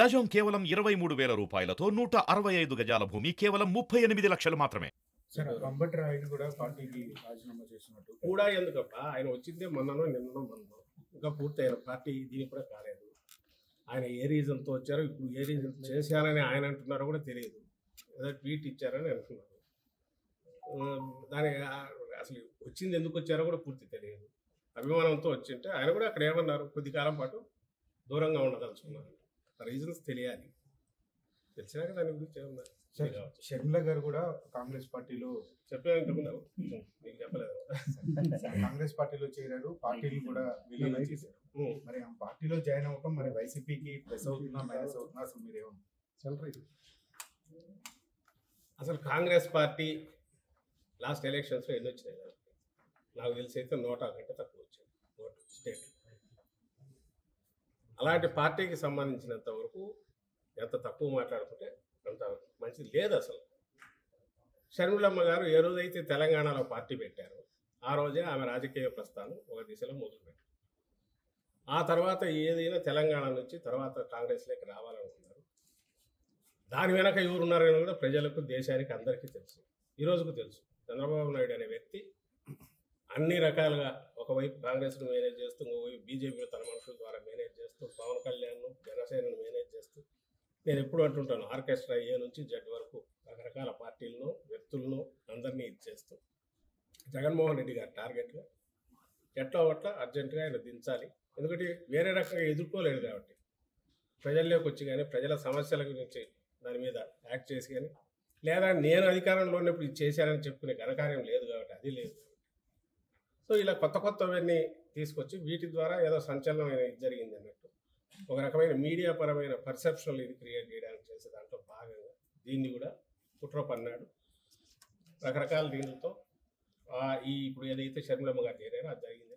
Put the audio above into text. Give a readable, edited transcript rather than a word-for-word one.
గజం కేవలం 23,000 రూపాయలతో 165 గజాల భూమి కేవలం 38 లక్షలు మాత్రమే. సరే, అంబటి రాయుడు కూడా పార్టీకి రాజీనామా చేసినట్టు కూడా ఎందుకబ్బా, ఆయన వచ్చిందే మొన్ననో నిన్ననో ఇంకా పూర్తయిన పార్టీ దీనికి కూడా కాలేదు. ఆయన ఏ రీజన్తో వచ్చారో, ఇప్పుడు ఏ రీజన్ చేశారని ఆయన అంటున్నారో కూడా తెలియదు. ఏదో ట్వీట్ ఇచ్చారని అంటున్నారు. దాని అసలు వచ్చింది ఎందుకు వచ్చారో కూడా పూర్తి తెలియదు. అభిమానంతో వచ్చింటే ఆయన కూడా అక్కడ ఏమన్నారు, కొద్ది కాలం పాటు దూరంగా ఉండదలుచుకున్నారు. రీజన్స్ తెలియాలి. తెలిసినాక దాని గురించి ఏమన్నారు. షర్మిల గారు కూడా కాంగ్రెస్ పార్టీలో చెప్పాలనుకున్నారు, మీకు చెప్పలేదు. కాంగ్రెస్ పార్టీలో చేరారు, పార్టీలు కూడా విలీనం చేశారు. మరి ఆ పార్టీలో జాయిన్ అవ్వటం మరి వైసీపీకి ప్లస్ అవుతుందా మైనస్ అవుతుందా, అసలు మీరేమన్నా? అసలు కాంగ్రెస్ పార్టీ లాస్ట్ ఎలక్షన్స్లో ఎన్ని వచ్చినాయి నాకు తెలిసి అయితే 100 కంటే తక్కువ వచ్చాయి ఓటు స్టేట్. అలాంటి పార్టీకి సంబంధించినంత వరకు ఎంత తక్కువ మాట్లాడుకుంటే అంత మంచిది లేదు. అసలు షర్మిలమ్మ గారు ఏ రోజైతే తెలంగాణలో పార్టీ పెట్టారో ఆ రోజే ఆమె రాజకీయ ప్రస్థానం ఒక దిశలో మొదలుపెట్టారు. ఆ తర్వాత ఏదైనా తెలంగాణ నుంచి తర్వాత కాంగ్రెస్లోకి రావాలనుకున్నారు. దాని వెనక ఎవరున్నారని కూడా ప్రజలకు, దేశానికి అందరికీ తెలుసు. ఈరోజుకు తెలుసు. చంద్రబాబు నాయుడు అనే వ్యక్తి అన్ని రకాలుగా ఒకవైపు కాంగ్రెస్ను మేనేజ్ చేస్తూ, ఇంకోవైపు బీజేపీలో తన మనుషుల ద్వారా మేనేజ్ చేస్తూ, పవన్ కళ్యాణ్ను, జనసేనను మేనేజ్ చేస్తూ, నేను ఎప్పుడు అంటుంటాను, ఆర్కెస్ట్రా ఏ నుంచి జెడ్ వరకు రకరకాల పార్టీలను, వ్యక్తులను అందరినీ ఇచ్చేస్తూ జగన్మోహన్ రెడ్డి గారు టార్గెట్గా ఎట్లా ఒట్లా అర్జెంటుగా ఆయన దించాలి. ఎందుకంటే వేరే రకంగా ఎదుర్కోలేడు కాబట్టి ప్రజల్లోకి వచ్చి కానీ ప్రజల సమస్యల గురించి దాని మీద యాక్ట్ చేసి కానీ, లేదా నేను అధికారంలో ఉన్నప్పుడు ఇది చేశానని చెప్పుకునే ఘనకార్యం లేదు కాబట్టి అది లేదు. సో ఇలా కొత్త కొత్తవన్నీ తీసుకొచ్చి వీటి ద్వారా ఏదో సంచలనమైన ఇది జరిగింది అన్నట్టు ఒక రకమైన మీడియా పరమైన పర్సెప్షన్లు ఇది క్రియేట్ చేయడానికి చేసే దాంట్లో భాగంగా దీన్ని కూడా కుట్ర పన్నాడు. రకరకాల దీనితో ఇప్పుడు ఏదైతే షర్మిలమ్మ గారు చేరారో అది జరిగింది.